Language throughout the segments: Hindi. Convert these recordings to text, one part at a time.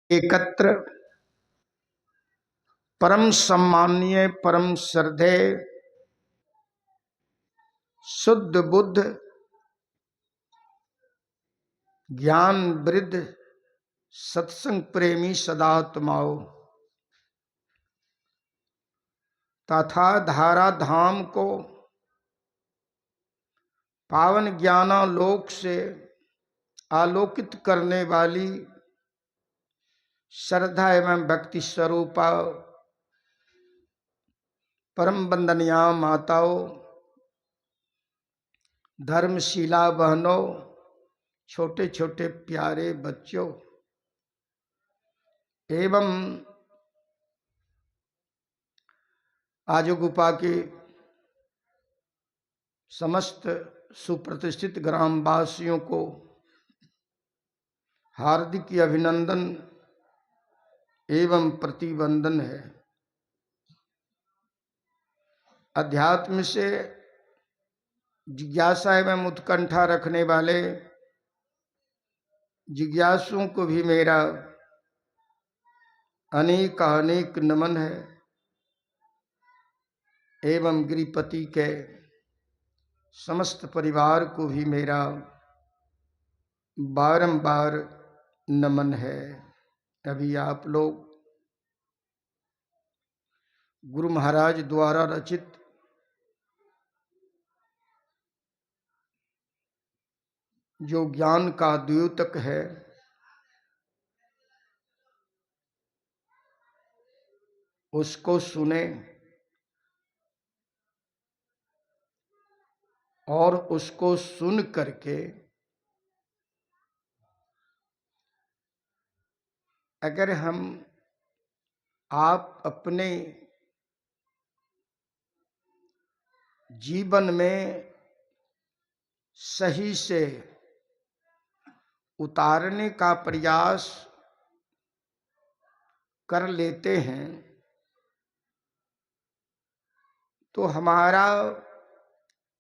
एकत्र परम सम्मानीय परम श्रद्धेय शुद्ध बुद्ध ज्ञान वृद्ध सत्संग प्रेमी सदात्माओं तथा धारा धाम को पावन ज्ञानालोक से आलोकित करने वाली श्रद्धा एवं भक्ति स्वरूपा परम वंदनीया माताओं, धर्मशीला बहनों, छोटे छोटे प्यारे बच्चों एवं आजोगुपा के समस्त सुप्रतिष्ठित ग्रामवासियों को हार्दिक अभिनंदन एवं प्रतिवंदन है। अध्यात्म से जिज्ञासा एवं उत्कंठा रखने वाले जिज्ञासुओं को भी मेरा अनेक अनेक नमन है एवं गिरिपति के समस्त परिवार को भी मेरा बारंबार नमन है। अभी आप लोग गुरु महाराज द्वारा रचित जो ज्ञान का द्योतक है उसको सुने और उसको सुन करके अगर हम आप अपने जीवन में सही से उतारने का प्रयास कर लेते हैं तो हमारा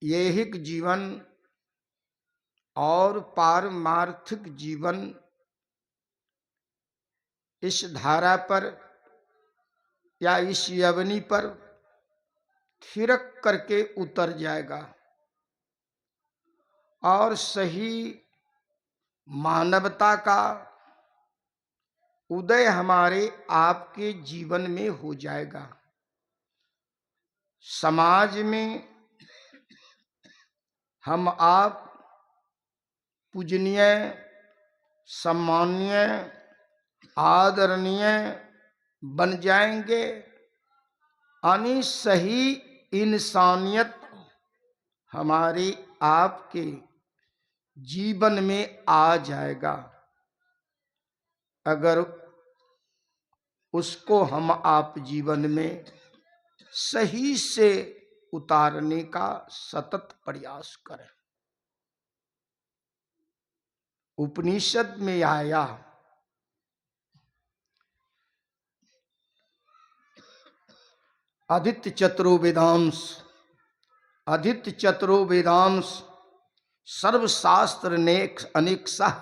ऐहिक जीवन और पारमार्थिक जीवन इस धारा पर या इस यवनी पर थिरक करके उतर जाएगा और सही मानवता का उदय हमारे आपके जीवन में हो जाएगा। समाज में हम आप पूजनीय, सम्माननीय, आदरणीय बन जाएंगे, यानी सही इंसानियत हमारे आपके जीवन में आ जाएगा अगर उसको हम आप जीवन में सही से उतारने का सतत प्रयास करें। उपनिषद में आया आदित्य चतुरो वेदांश, आदित्य चतुरो वेदांश सर्वशास्त्र ने अनेक सह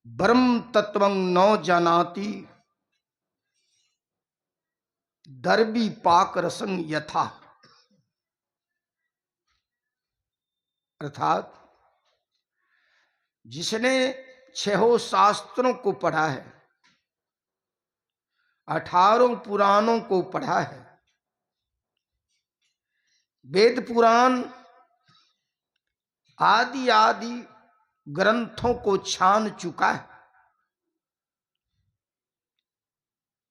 ब्रह्म तत्वं न जानाति दर्वी पाक रसं यथा। अर्थात जिसने छहों शास्त्रों को पढ़ा है, 18 पुराणों को पढ़ा है, वेद पुराण आदि आदि ग्रंथों को छान चुका है,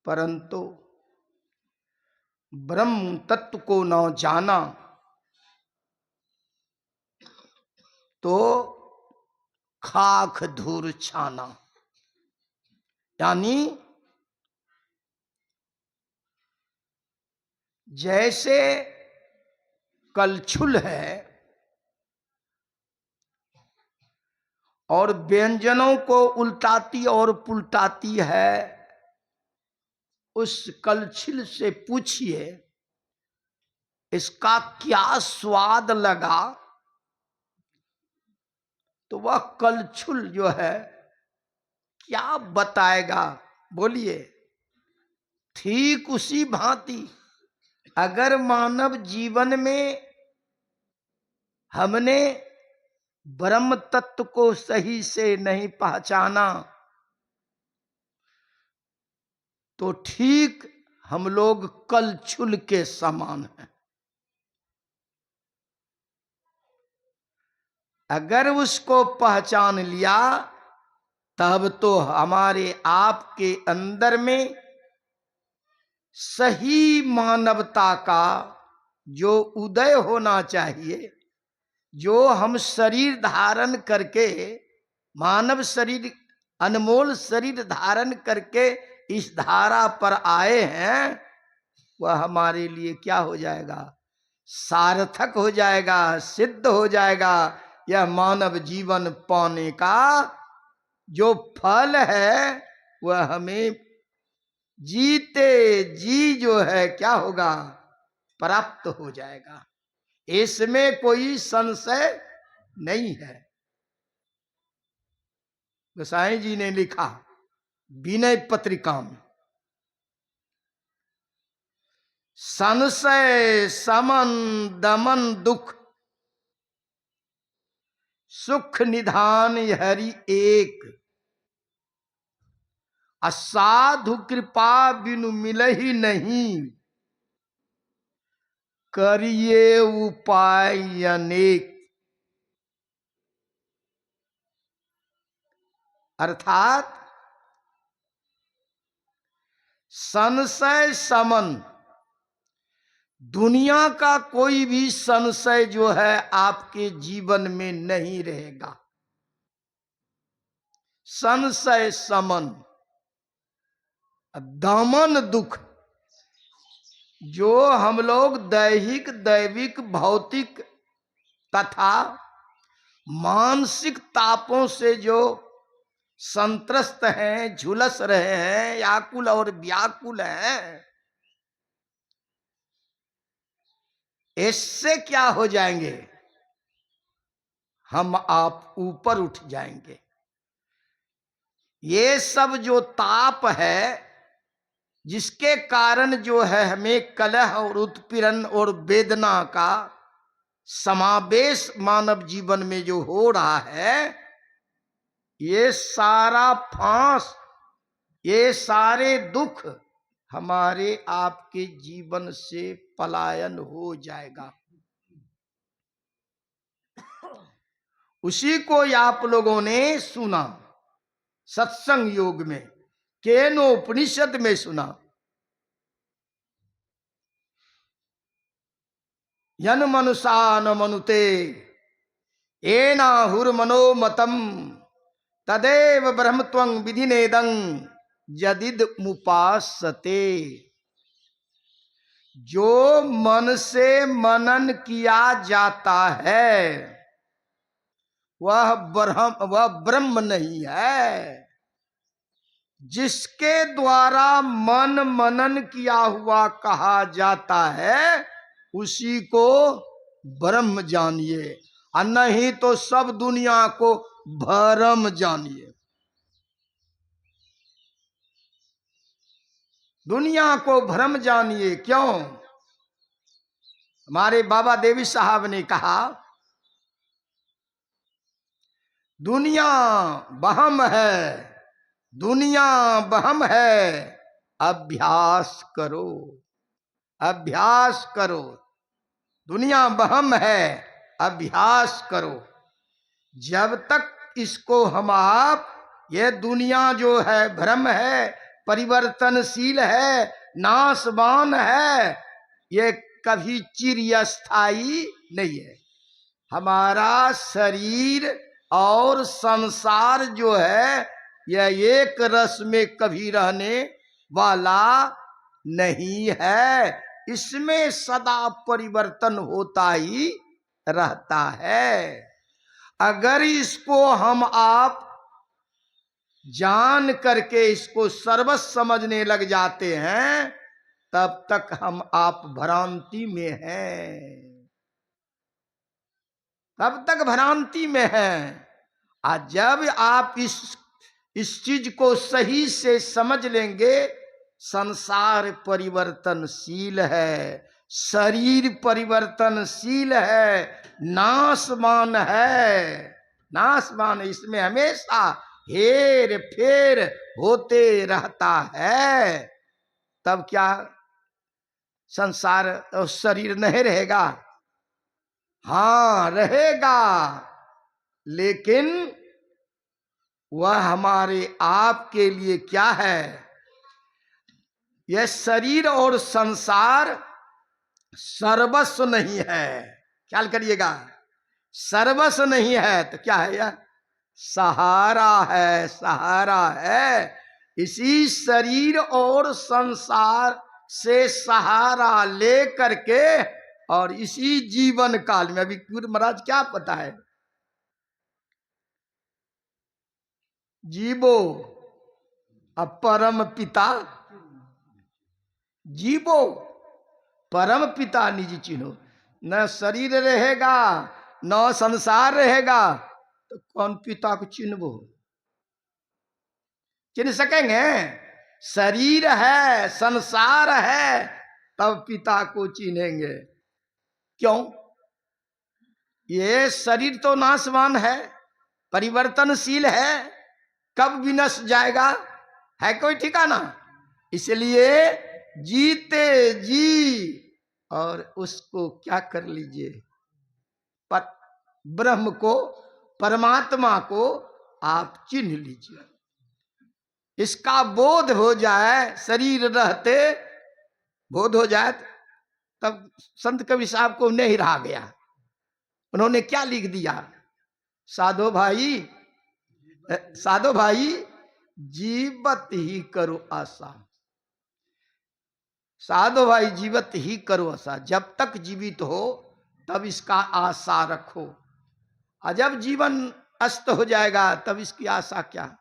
परंतु ब्रह्म तत्व को न जाना तो खाक धूर छाना, यानी जैसे कलछुल है और व्यंजनों को उल्टाती और पुल्टाती है, उस कलछुल से पूछिए इसका क्या स्वाद लगा, तो वह कलछुल जो है क्या बताएगा बोलिए। ठीक उसी भांति अगर मानव जीवन में हमने ब्रह्म तत्व को सही से नहीं पहचाना तो ठीक हम लोग कलछुल के समान हैं। अगर उसको पहचान लिया तब तो हमारे आपके अंदर में सही मानवता का जो उदय होना चाहिए, जो हम शरीर धारण करके, मानव शरीर, अनमोल शरीर धारण करके इस धारा पर आए हैं, वह हमारे लिए क्या हो जाएगा? सार्थक हो जाएगा, सिद्ध हो जाएगा। यह मानव जीवन पाने का जो फल है वह हमें जीते जी जो है क्या होगा? प्राप्त हो जाएगा। इसमें कोई संशय नहीं है। गोसाई जी ने लिखा विनय पत्रिका में, संशय समन दमन दुख सुख निधान हरि एक, असाधु कृपा बिनु मिलहि नहीं, करिए उपाय अनेक। अर्थात संशय समन, दुनिया का कोई भी संशय जो है आपके जीवन में नहीं रहेगा। संशय समन, दमन दुख, जो हम लोग दैहिक दैविक भौतिक तथा मानसिक तापों से जो संत्रस्त हैं, झुलस रहे हैं, व्याकुल और व्याकुल हैं, इससे क्या हो जाएंगे? हम आप ऊपर उठ जाएंगे। ये सब जो ताप है, जिसके कारण जो है हमें कलह और उत्पीड़न और वेदना का समावेश मानव जीवन में जो हो रहा है, ये सारा फांस, ये सारे दुख हमारे आपके जीवन से पलायन हो जाएगा। उसी को आप लोगों ने सुना सत्संग योग में, केनोपनिषद में सुना। यन मनुषा न मनुते एना हुर मनोमतम तदेव ब्रह्मत्वं विधिनेदं यदिद मुपासते। जो मन से मनन किया जाता है वह ब्रह्म नहीं है। जिसके द्वारा मन मनन किया हुआ कहा जाता है उसी को ब्रह्म जानिए, और नहीं तो सब दुनिया को भरम जानिए। दुनिया को भ्रम जानिए। क्यों? हमारे बाबा देवी साहब ने कहा दुनिया बहम है, दुनिया बहम है, अभ्यास करो, अभ्यास करो। दुनिया बहम है, अभ्यास करो। जब तक इसको हम आप, ये दुनिया जो है भ्रम है, परिवर्तनशील है, नाशवान है, ये कभी चिरस्थायी नहीं है। हमारा शरीर और संसार जो है यह एक रस में कभी रहने वाला नहीं है। इसमें सदा परिवर्तन होता ही रहता है। अगर इसको हम आप जान करके इसको सर्वस्व समझने लग जाते हैं तब तक हम आप भ्रांति में हैं, तब तक भ्रांति में हैं। और जब आप इस चीज को सही से समझ लेंगे, संसार परिवर्तनशील है, शरीर परिवर्तनशील है, नाशवान है, नाशवान, इसमें हमेशा हेर फेर होते रहता है। तब क्या संसार और शरीर नहीं रहेगा? हाँ रहेगा, लेकिन वह हमारे आपके लिए क्या है? यह शरीर और संसार सर्वस्व नहीं है, ख्याल करिएगा, सर्वस्व नहीं है तो क्या है? यह सहारा है, सहारा है। इसी शरीर और संसार से सहारा ले करके और इसी जीवन काल में, अभी गुरु महाराज क्या पता है, जीवो अब परम पिता, जीवो परम पिता निज चिन्हो। न शरीर रहेगा न संसार रहेगा तो कौन पिता को चिन्हबो? चिन्ह सकेंगे? शरीर है, संसार है, तब पिता को चिन्हेंगे। क्यों? ये शरीर तो नाशवान है, परिवर्तनशील है, कब विनश जाएगा, है कोई ठिकाना? इसलिए जीते जी और उसको क्या कर लीजिए, ब्रह्म को, परमात्मा को आप चिन्ह लीजिए। इसका बोध हो जाए, शरीर रहते बोध हो जाए, तब संत कबीर साहब को नहीं रहा गया। उन्होंने क्या लिख दिया? साधो भाई, साधो भाई जीवत ही करो आशा, साधो भाई जीवत ही करो आशा। जब तक जीवित हो तब इसका आशा रखो, और जब जीवन अस्त हो जाएगा तब इसकी आशा क्या?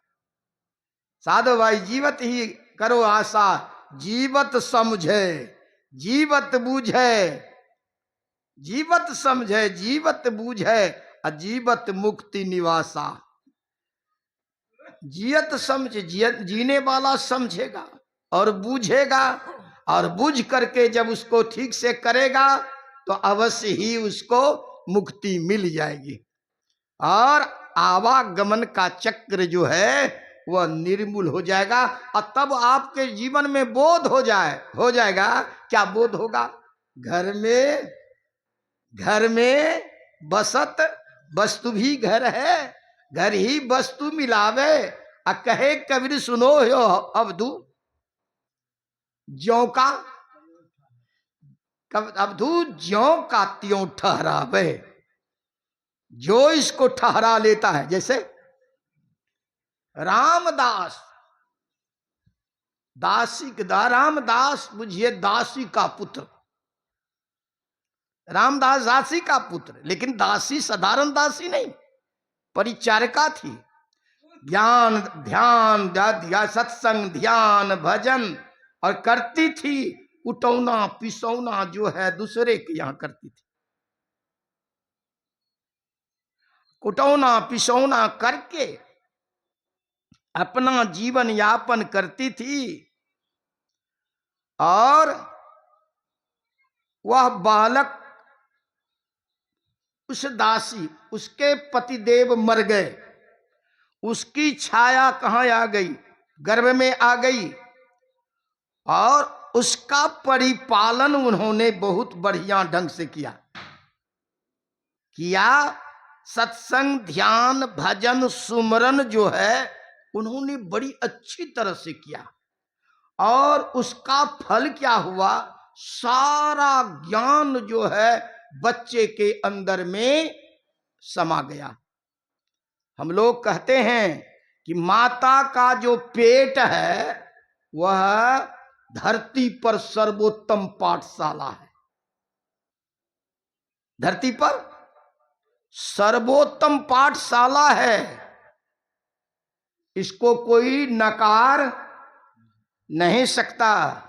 साधो भाई जीवत ही करो आशा, जीवत समझे जीवत बूझे, जीवत समझे जीवत बूझे अजीवत मुक्ति निवासा। जियत समझ, जीने वाला समझेगा और बूझेगा, और बूझ करके जब उसको ठीक से करेगा तो अवश्य ही उसको मुक्ति मिल जाएगी, और आवागमन का चक्र जो है वह निर्मूल हो जाएगा। और तब आपके जीवन में बोध हो जाएगा। क्या बोध होगा? घर में बसत वस्तु भी घर है, घर ही वस्तु मिलावे, आ कहे कबीर सुनो हो अवधू ज्यों का, अवधू ज्यों का त्यों ठहरावे। जो इसको ठहरा लेता है, जैसे रामदास, रामदास बुझिए दासी का पुत्र, रामदास दासी का पुत्र, लेकिन दासी साधारण दासी नहीं, परिचारिका थी। ज्ञान ध्यान सत्संग ध्यान भजन और करती थी, उटौना पिसौना जो है दूसरे के यहां करती थी। कुटौना पिसौना करके अपना जीवन यापन करती थी, और वह बालक, उस दासी, उसके पतिदेव मर गए, उसकी छाया कहां आ गई? गर्भ में आ गई, और उसका परिपालन उन्होंने बहुत बढ़िया ढंग से किया। सत्संग ध्यान भजन सुमरन जो है उन्होंने बड़ी अच्छी तरह से किया, और उसका फल क्या हुआ? सारा ज्ञान जो है बच्चे के अंदर में समा गया। हम लोग कहते हैं कि माता का जो पेट है वह धरती पर सर्वोत्तम पाठशाला है, धरती पर सर्वोत्तम पाठशाला है, इसको कोई नकार नहीं सकता।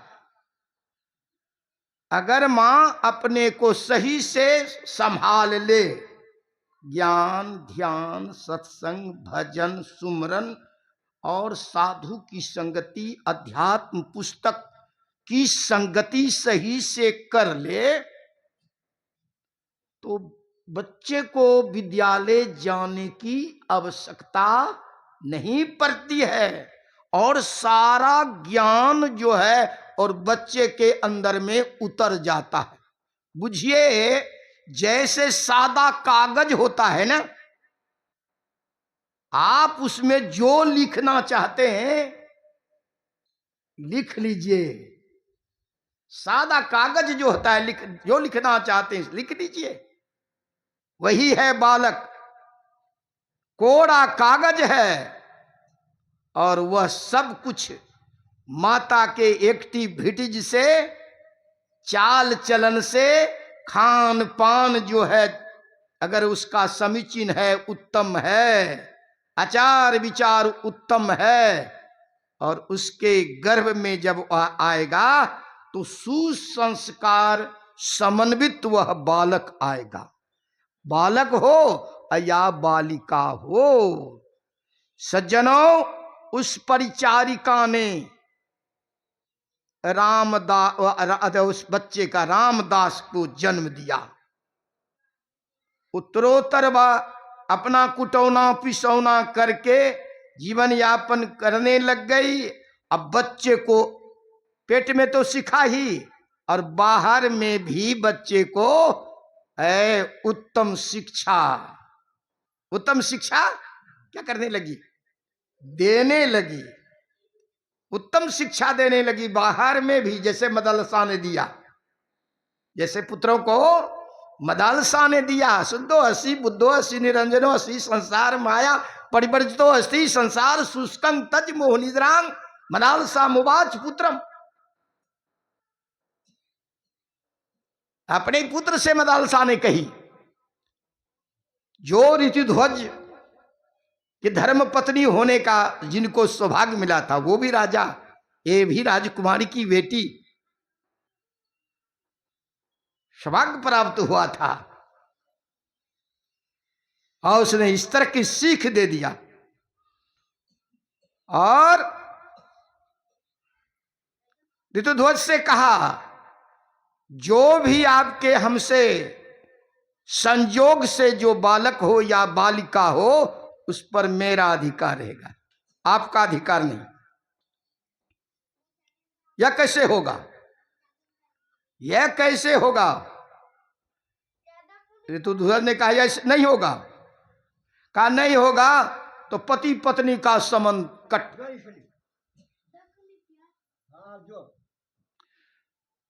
अगर मां अपने को सही से संभाल ले, ज्ञान ध्यान सत्संग भजन सुमरन और साधु की संगति, अध्यात्म पुस्तक की संगति सही से कर ले तो बच्चे को विद्यालय जाने की आवश्यकता नहीं पड़ती है और सारा ज्ञान जो है और बच्चे के अंदर में उतर जाता है। बुझिए, जैसे सादा कागज होता है ना, आप उसमें जो लिखना चाहते हैं लिख लीजिए। सादा कागज जो होता है, जो लिखना चाहते हैं लिख लीजिए। वही है बालक, कोरा कागज है और वह सब कुछ माता के एक्टिविटीज से, चाल चलन से, खान पान जो है अगर उसका समीचीन है, उत्तम है, आचार विचार उत्तम है, और उसके गर्भ में जब आएगा तो सुसंस्कार समन्वित वह बालक आएगा। बालक हो या बालिका हो, सज्जनों, उस परिचारिका ने उस बच्चे का रामदास को जन्म दिया। उत्तरोत्तर अपना कुटौना पिसौना करके जीवन यापन करने लग गई। अब बच्चे को पेट में तो सिखा ही, और बाहर में भी बच्चे को उत्तम शिक्षा क्या करने लगी? देने लगी। उत्तम शिक्षा देने लगी बाहर में भी, जैसे मदरसा ने दिया, जैसे पुत्रों को मदरसा ने दिया। शुद्धो हसी बुद्धो हसी निरंजनो हसी संसार माया परिवर्जितो हस्ति संसार शुष्कं तज मोह निद्रांग मदरसा मुवाच पुत्रम। अपने पुत्र से मदरसा ने कही, जो ऋतुध्वज कि धर्म पत्नी होने का जिनको सौभाग्य मिला था, वो भी राजा, ये भी राजकुमारी की बेटी, सौभाग्य प्राप्त हुआ था, और उसने इस तरह की सीख दे दिया। और ऋतुध्वज से कहा, जो भी आपके हमसे संयोग से जो बालक हो या बालिका हो, उस पर मेरा अधिकार रहेगा, आपका अधिकार नहीं। यह कैसे होगा? यह कैसे होगा? ऋतुध्वज ने कहा यह नहीं होगा। कहा नहीं होगा तो पति पत्नी का संबंध कट।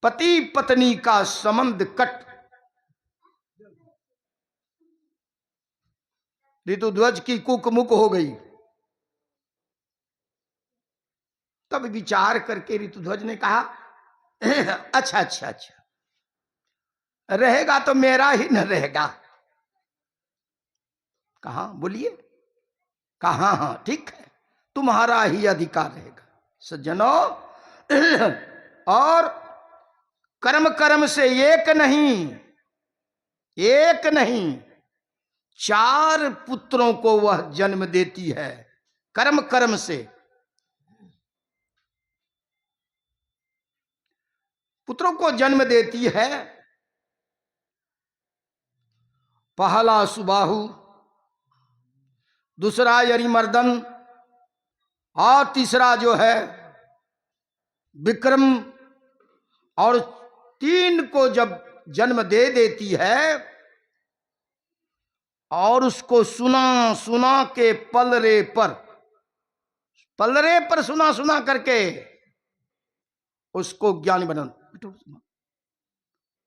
पति पत्नी का संबंध कट। ऋतुध्वज की कुकमुक हो गई। तब विचार करके ऋतुध्वज ने कहा, अच्छा अच्छा अच्छा, रहेगा तो मेरा ही न रहेगा। कहा बोलिए? कहा हाँ ठीक है, तुम्हारा ही अधिकार रहेगा। सज्जनों, और कर्म कर्म से एक नहीं 4 पुत्रों को वह जन्म देती है। कर्म कर्म से पुत्रों को जन्म देती है। पहला सुबाहु, दूसरा यरिमर्दन, और तीसरा जो है विक्रम, और 3 को जब जन्म दे देती है और उसको सुना सुना के पलरे पर सुना करके उसको ज्ञानी बना,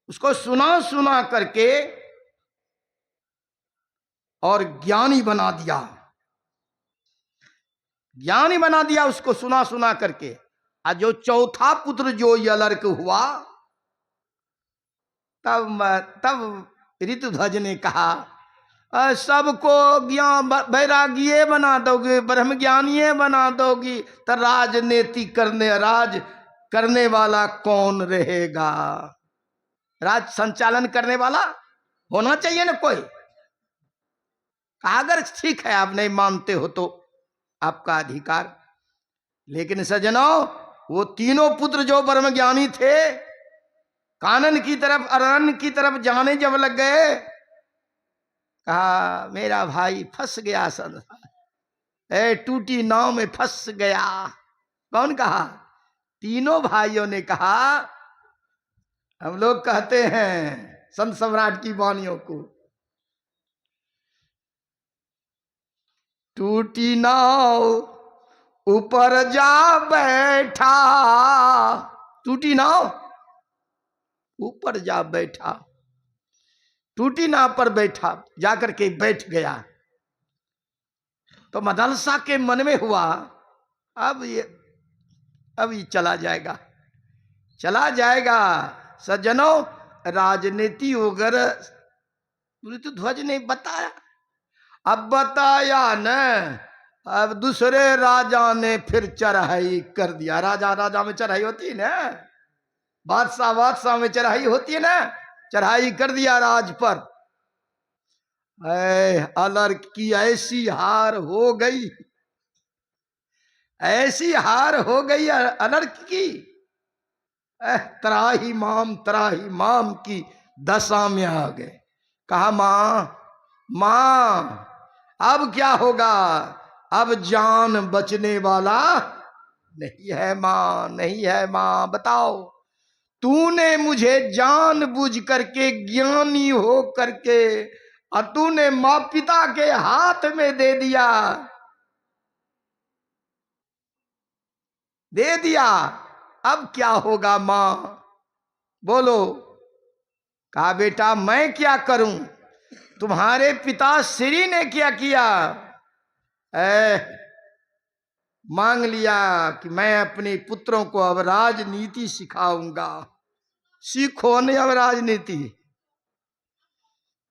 उसको सुना करके और ज्ञानी बना दिया उसको सुना करके। और जो चौथा पुत्र जो यलर्क हुआ, तब ऋतुध्वज ने कहा, सबको ज्ञान वैराग्य बना दोगे, ब्रह्म ज्ञानीय बना दोगी, तो राजनीति राज करने वाला कौन रहेगा? राज संचालन करने वाला होना चाहिए ना कोई। अगर ठीक है आप नहीं मानते हो तो आपका अधिकार। लेकिन सज्जनों, वो तीनों पुत्र जो ब्रह्म ज्ञानी थे, कानन की तरफ, अरण्य की तरफ जाने जब लग गए, कहा मेरा भाई फंस गया संसार, टूटी नाव में फंस गया। कौन कहा? तीनों भाइयों ने कहा। हम लोग कहते हैं संत सम्राट की वाणियों को, टूटी नाव ऊपर जा बैठा, टूटी नाव ऊपर जा बैठा, टूटी नाव पर बैठा, जाकर के बैठ गया। तो मदलसा के मन में हुआ, अब ये चला जाएगा, चला जाएगा। सज्जनों, राजनीति वगैरह पूरी तो ध्वज ने बताया, अब बताया न, अब दूसरे राजा ने फिर चढ़ाई कर दिया। राजा राजा में चढ़ाई होती है ना, बादशाह बादशाह में चढ़ाई होती है ना, चढ़ाई कर दिया राज पर। अलर्क की ऐसी हार हो गई, ऐसी हार हो गई अलर्क की, त्राही माम की दशा में आ गए। कहा मां मां अब क्या होगा, अब जान बचने वाला नहीं है मां, नहीं है मां। बताओ, तूने मुझे जानबूझ करके, ज्ञानी हो करके, और तूने मां पिता के हाथ में दे दिया, दे दिया। अब क्या होगा मां, बोलो। कहा बेटा मैं क्या करूं, तुम्हारे पिता श्री ने क्या किया, मांग लिया कि मैं अपने पुत्रों को अब राजनीति सिखाऊंगा। सीखो नहीं अब राजनीति,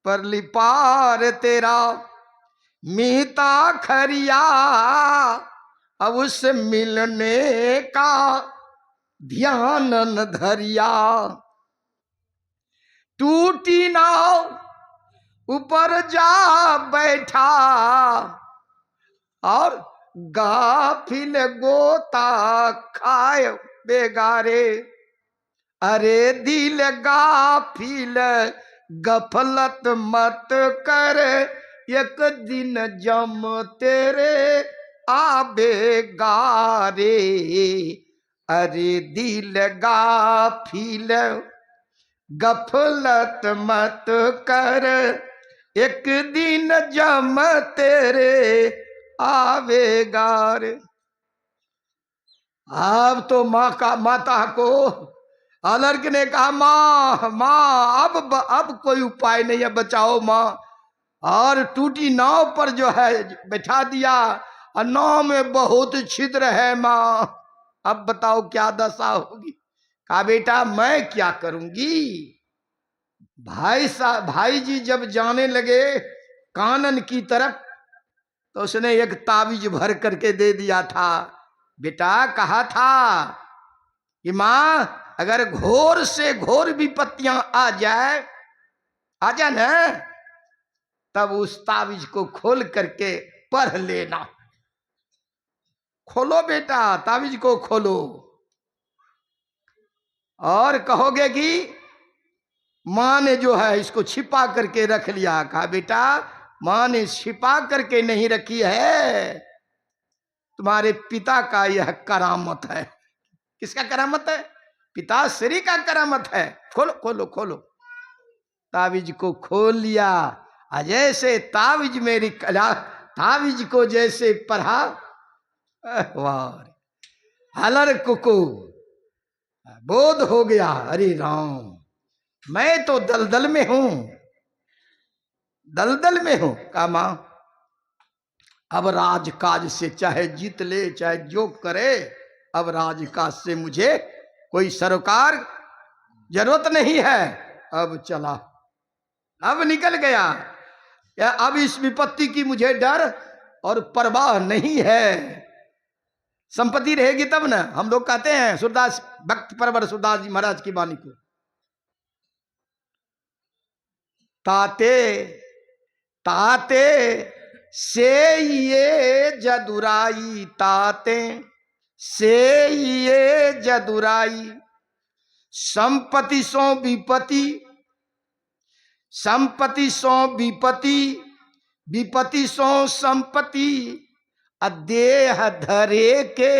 पर लिपार तेरा मीता खरिया, अब उससे मिलने का ध्यान न धरिया। टूटी नाव ऊपर जा बैठा, और गाफिल गोता खाए बेगारे। अरे दिल गाफिल गफलत मत कर, एक दिन जम तेरे आबेगारे। अरे दिल गाफिल गफलत मत कर, एक दिन जम तेरे आवेगार। अब तो माता को अलर्क ने कहा मां मां अब कोई उपाय नहीं है, बचाओ मां। और टूटी नाव पर जो है बैठा दिया, और नाव में बहुत छिद्र है मां, अब बताओ क्या दशा होगी। कहा बेटा मैं क्या करूंगी। भाई जी जब जाने लगे कानन की तरफ, तो उसने एक ताबीज भर करके दे दिया था। बेटा कहा था कि मां अगर घोर से घोर विपत्तियां आ जाए ना, तब उस ताबीज को खोल करके पढ़ लेना। खोलो बेटा, ताबीज को खोलो, और कहोगे कि मां ने जो है इसको छिपा करके रख लिया। कहा बेटा मां ने छिपा करके नहीं रखी है, तुम्हारे पिता का यह करामत है। किसका करामत है? पिता श्री का करामत है। खोलो खोलो खोलो। ताबीज को खोल लिया, जैसे ताबीज मेरी ताबीज को जैसे पढ़ा, अलर्क को बोध हो गया, अरे राम मैं तो दलदल में हूं, दलदल में हूं। कहा मां अब राजकाज से चाहे जीत ले चाहे जो करे, अब राजकाज से मुझे कोई सरोकार जरूरत नहीं है। अब चला, अब निकल गया, या अब इस विपत्ति की मुझे डर और परवाह नहीं है। संपत्ति रहेगी तब ना। हम लोग कहते हैं सूरदास भक्त परवर सूरदास जी महाराज की वाणी को, ताते ताते से ये जदुराई ताते से ये जदुराई। संपत्ति सो विपत्ति, संपत्ति सो विपत्ति, विपत्ति सो संपत्ति, देह धरे के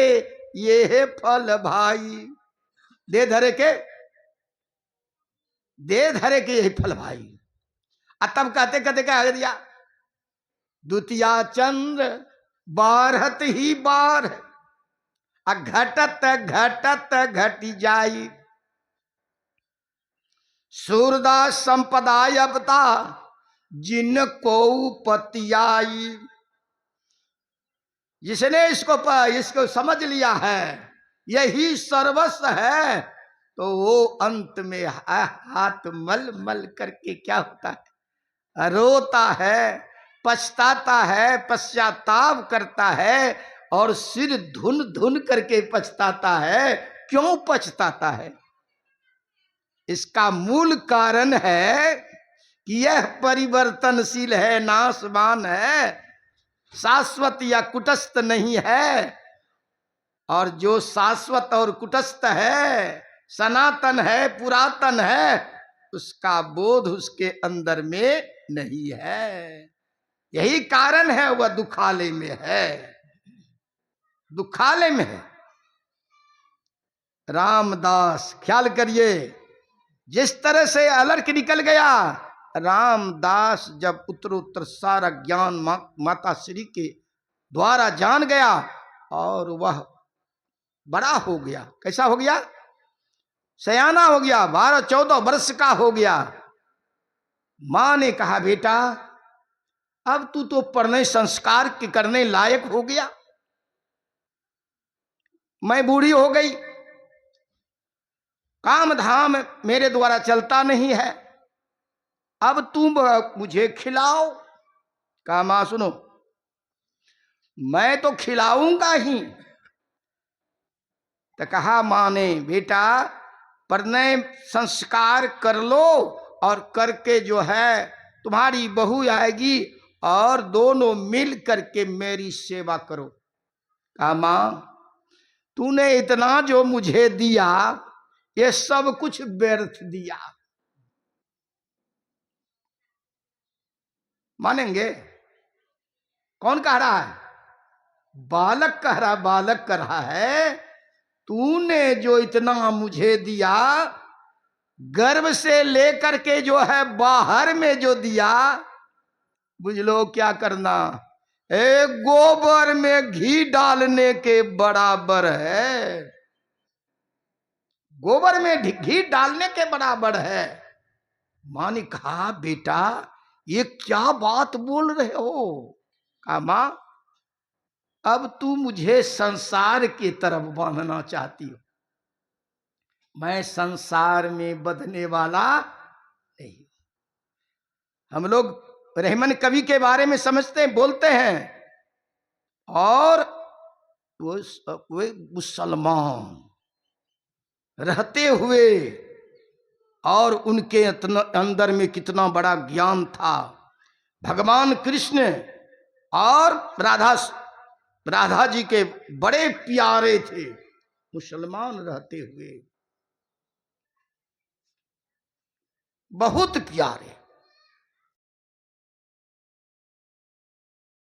ये फल भाई। दे धरे के, दे धरे के यही फल भाई। तब कहते कहते क्या दिया, द्वितीया चंद्र बारहत ही बार, घटत घटत घटी जाई। सूरदास संपदाय अवता जिनको पतियाई। जिसने इसको समझ लिया है यही सर्वस्व है, तो वो अंत में हाथ मल मल करके क्या होता है, रोता है, पछताता है, पश्चाताप करता है और सिर धुन धुन करके पछताता है। क्यों पछताता है? इसका मूल कारण है कि यह परिवर्तनशील है, नाशवान है, शाश्वत या कुटस्थ नहीं है। और जो शाश्वत और कुटस्थ है, सनातन है, पुरातन है, उसका बोध उसके अंदर में नहीं है। यही कारण है वह दुखालय में है, दुखालय में है। रामदास ख्याल करिए, जिस तरह से अलर्क निकल गया, रामदास जब उत्तरोत्तर सारा ज्ञान माता श्री के द्वारा जान गया और वह बड़ा हो गया। कैसा हो गया? सयाना हो गया, 12-14 वर्ष का हो गया। मां ने कहा, बेटा अब तू तो पढ़ने संस्कार के करने लायक हो गया, मैं बूढ़ी हो गई, काम धाम मेरे द्वारा चलता नहीं है, अब तुम मुझे खिलाओ। कहा, मां सुनो, मैं तो खिलाऊंगा ही। तो कहा मां ने, बेटा पढ़ने संस्कार कर लो और करके जो है तुम्हारी बहू आएगी और दोनों मिल करके मेरी सेवा करो। कहा, मां तूने इतना जो मुझे दिया ये सब कुछ व्यर्थ दिया। मानेंगे? कौन कह रहा है? बालक कह रहा, बालक कह रहा है, तूने जो इतना मुझे दिया, गर्भ से लेकर के जो है बाहर में जो दिया, बुझ लो क्या करना, एक गोबर में घी डालने के बराबर है। गोबर में घी डालने के बराबर है। मां ने कहा, बेटा ये क्या बात बोल रहे हो? कहा, मां अब तू मुझे संसार की तरफ बांधना चाहती हो, मैं संसार में बंधने वाला नहीं। हम लोग रहमान कवि के बारे में समझते हैं, बोलते हैं, और वो मुसलमान रहते हुए और उनके अंदर में कितना बड़ा ज्ञान था। भगवान कृष्ण और राधा जी के बड़े प्यारे थे, मुसलमान रहते हुए बहुत प्यारे।